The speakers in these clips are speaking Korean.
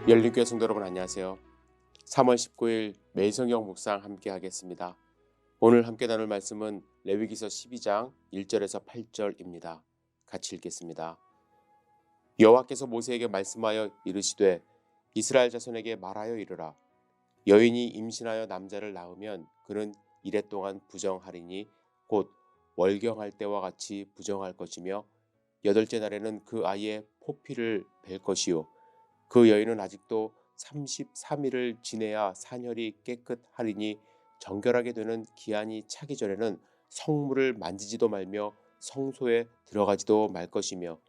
열린교회 성도 여러분 안녕하세요. 3월 19일 매일 성경 묵상 함께 하겠습니다. 오늘 함께 나눌 말씀은 레위기서 12장 1절에서 8절입니다. 같이 읽겠습니다. 여호와께서 모세에게 말씀하여 이르시되 이스라엘 자손에게 말하여 이르라. 여인이 임신하여 남자를 낳으면 그는 이레 동안 부정하리니 곧 월경할 때와 같이 부정할 것이며 여덟째 날에는 그 아이의 포피를 벨 것이요 그 여인은 아직도 33일을 지내야 산혈이 깨끗하리니 정결하게 되는 기한이 차기 전에는 성물을 만지지도 말며 성소에 들어가지도 말 것이며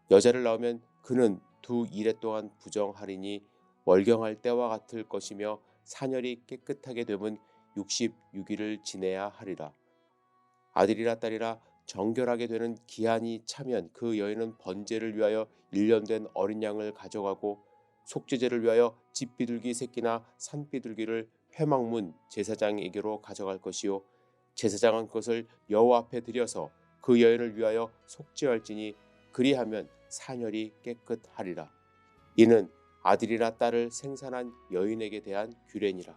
여자를 낳으면 그는 두 이레 동안 부정하리니 월경할 때와 같을 것이며 산혈이 깨끗하게 되면 66일을 지내야 하리라. 아들이라 딸이라 정결하게 되는 기한이 차면 그 여인은 번제를 위하여 1년 된 어린 양을 가져가고 속죄제를 위하여 집비둘기 새끼나 산비둘기를 회막문 제사장에게로 가져갈 것이요 제사장은 그것을 여호와 앞에 드려서 그 여인을 위하여 속죄할지니 그리하면 산혈이 깨끗하리라. 이는 아들이나 딸을 생산한 여인에게 대한 규례니라.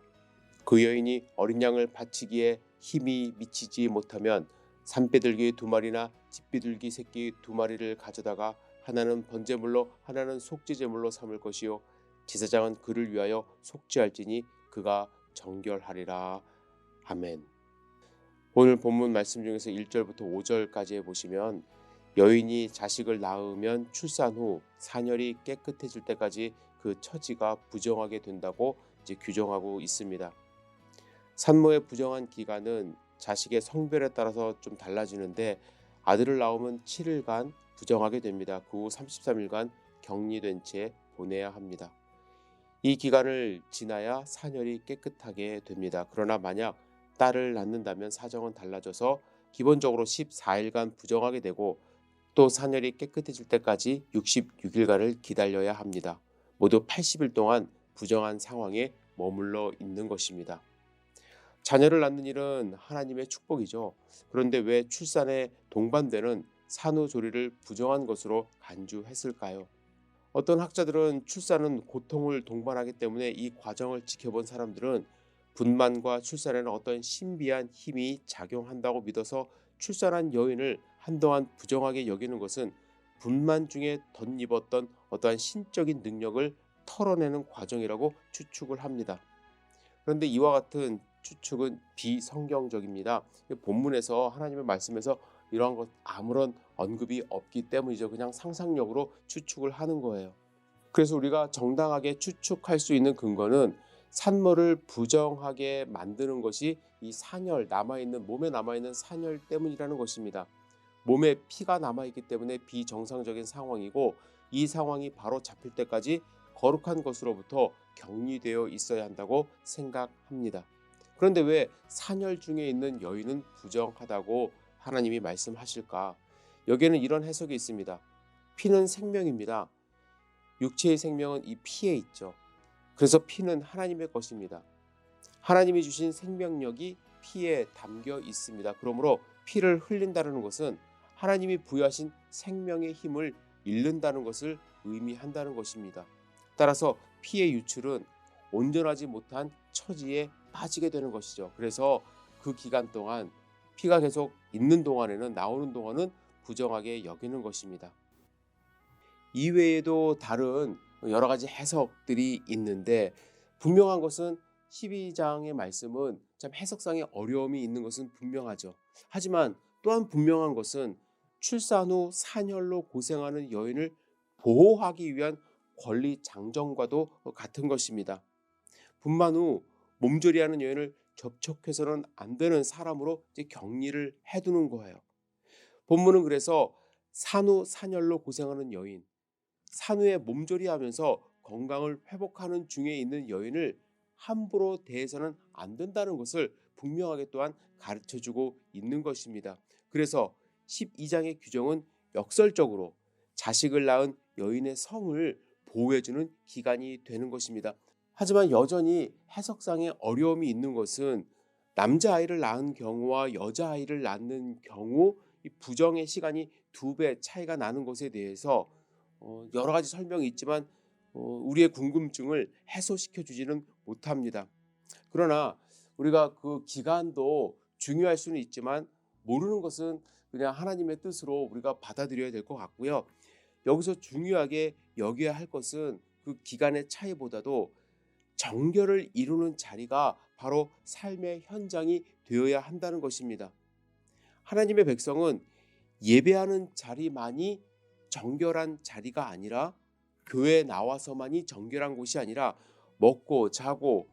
그 여인이 어린 양을 바치기에 힘이 미치지 못하면 산비둘기 2마리나 집비둘기 새끼 2마리를 가져다가 하나는 번제물로 하나는 속죄제물로 삼을 것이요 제사장은 그를 위하여 속죄할지니 그가 정결하리라. 아멘. 오늘 본문 말씀 중에서 1절부터 5절까지 보시면 여인이 자식을 낳으면 출산 후 산혈이 깨끗해질 때까지 그 처지가 부정하게 된다고 이제 규정하고 있습니다. 산모의 부정한 기간은 자식의 성별에 따라서 좀 달라지는데 아들을 낳으면 7일간 부정하게 됩니다. 그 후 33일간 격리된 채 보내야 합니다. 이 기간을 지나야 산혈이 깨끗하게 됩니다. 그러나 만약 딸을 낳는다면 사정은 달라져서 기본적으로 14일간 부정하게 되고 또 산혈이 깨끗해질 때까지 66일간을 기다려야 합니다. 모두 80일 동안 부정한 상황에 머물러 있는 것입니다. 자녀를 낳는 일은 하나님의 축복이죠. 그런데 왜 출산에 동반되는 산후조리를 부정한 것으로 간주했을까요? 어떤 학자들은 출산은 고통을 동반하기 때문에 이 과정을 지켜본 사람들은 분만과 출산에는 어떤 신비한 힘이 작용한다고 믿어서 출산한 여인을 한동안 부정하게 여기는 것은 분만 중에 덧입었던 어떠한 신적인 능력을 털어내는 과정이라고 추측을 합니다. 그런데 이와 같은 추측은 비성경적입니다. 본문에서 하나님의 말씀에서 이러한 것 아무런 언급이 없기 때문이죠. 그냥 상상력으로 추측을 하는 거예요. 그래서 우리가 정당하게 추측할 수 있는 근거는 산모를 부정하게 만드는 것이 이 산혈 몸에 남아있는 산혈 때문이라는 것입니다. 몸에 피가 남아있기 때문에 비정상적인 상황이고 이 상황이 바로 잡힐 때까지 거룩한 것으로부터 격리되어 있어야 한다고 생각합니다. 그런데 왜 산혈 중에 있는 여인은 부정하다고 하나님이 말씀하실까? 여기에는 이런 해석이 있습니다. 피는 생명입니다. 육체의 생명은 이 피에 있죠. 그래서 피는 하나님의 것입니다. 하나님이 주신 생명력이 피에 담겨 있습니다. 그러므로 피를 흘린다는 것은 하나님이 부여하신 생명의 힘을 잃는다는 것을 의미한다는 것입니다. 따라서 피의 유출은 온전하지 못한 처지에 빠지게 되는 것이죠. 그래서 그 기간 동안 피가 계속 있는 동안에는 나오는 동안은 부정하게 여기는 것입니다. 이외에도 다른 여러 가지 해석들이 있는데 분명한 것은 12장의 말씀은 참 해석상의 어려움이 있는 것은 분명하죠. 하지만 또한 분명한 것은 출산 후 산혈로 고생하는 여인을 보호하기 위한 권리 장정과도 같은 것입니다. 분만 후 몸조리하는 여인을 접촉해서는 안 되는 사람으로 이제 격리를 해두는 거예요. 본문은 그래서 산후 산혈로 고생하는 여인, 산후에 몸조리하면서 건강을 회복하는 중에 있는 여인을 함부로 대해서는 안 된다는 것을 분명하게 또한 가르쳐주고 있는 것입니다. 그래서 12장의 규정은 역설적으로 자식을 낳은 여인의 성을 보호해주는 기간이 되는 것입니다. 하지만 여전히 해석상의 어려움이 있는 것은 남자아이를 낳은 경우와 여자아이를 낳는 경우 이 부정의 시간이 2배 차이가 나는 것에 대해서 여러 가지 설명이 있지만 우리의 궁금증을 해소시켜 주지는 못합니다. 그러나 우리가 그 기간도 중요할 수는 있지만 모르는 것은 그냥 하나님의 뜻으로 우리가 받아들여야 될 것 같고요. 여기서 중요하게 여겨야 할 것은 그 기간의 차이보다도 정결을 이루는 자리가 바로 삶의 현장이 되어야 한다는 것입니다. 하나님의 백성은 예배하는 자리만이 정결한 자리가 아니라 교회에 나와서만이 정결한 곳이 아니라 먹고 자고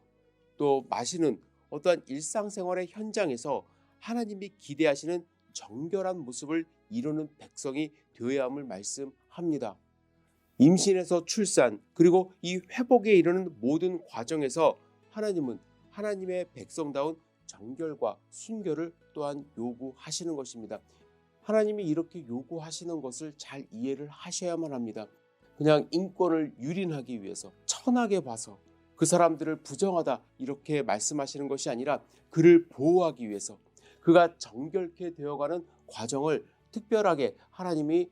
또 마시는 어떠한 일상생활의 현장에서 하나님이 기대하시는 정결한 모습을 이루는 백성이 되어야 함을 말씀합니다. 임신에서 출산 그리고 이 회복에 이르는 모든 과정에서 하나님은 하나님의 백성다운 정결과 순결을 또한 요구하시는 것입니다. 하나님이 이렇게 요구하시는 것을 잘 이해를 하셔야만 합니다. 그냥 인권을 유린하기 위해서 천하게 봐서 그 사람들을 부정하다 이렇게 말씀하시는 것이 아니라 그를 보호하기 위해서 그가 정결케 되어가는 과정을 특별하게 하나님이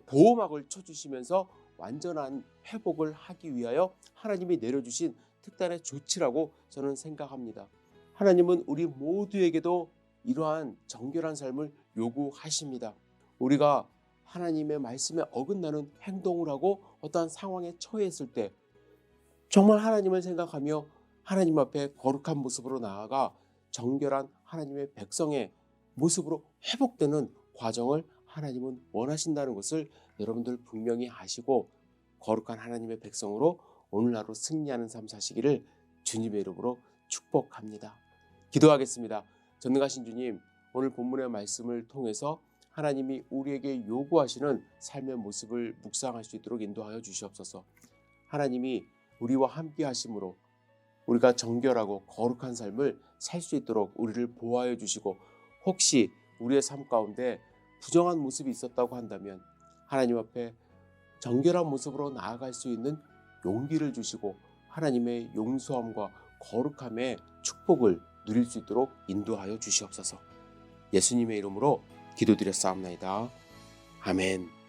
보호막을 쳐주시면서 완전한 회복을 하기 위하여 하나님이 내려주신 특단의 조치라고 저는 생각합니다. 하나님은 우리 모두에게도 이러한 정결한 삶을 요구하십니다. 우리가 하나님의 말씀에 어긋나는 행동을 하고 어떠한 상황에 처했을 때 정말 하나님을 생각하며 하나님 앞에 거룩한 모습으로 나아가 정결한 하나님의 백성의 모습으로 회복되는 과정을 하나님은 원하신다는 것을 여러분들 분명히 아시고 거룩한 하나님의 백성으로 오늘 하루 승리하는 삶 사시기를 주님의 이름으로 축복합니다. 기도하겠습니다. 전능하신 주님, 오늘 본문의 말씀을 통해서 하나님이 우리에게 요구하시는 삶의 모습을 묵상할 수 있도록 인도하여 주시옵소서. 하나님이 우리와 함께 하심으로 우리가 정결하고 거룩한 삶을 살 수 있도록 우리를 보호하여 주시고 혹시 우리의 삶 가운데 부정한 모습이 있었다고 한다면 하나님 앞에 정결한 모습으로 나아갈 수 있는 용기를 주시고 하나님의 용서함과 거룩함의 축복을 누릴 수 있도록 인도하여 주시옵소서. 예수님의 이름으로 기도드렸사옵나이다. 아멘.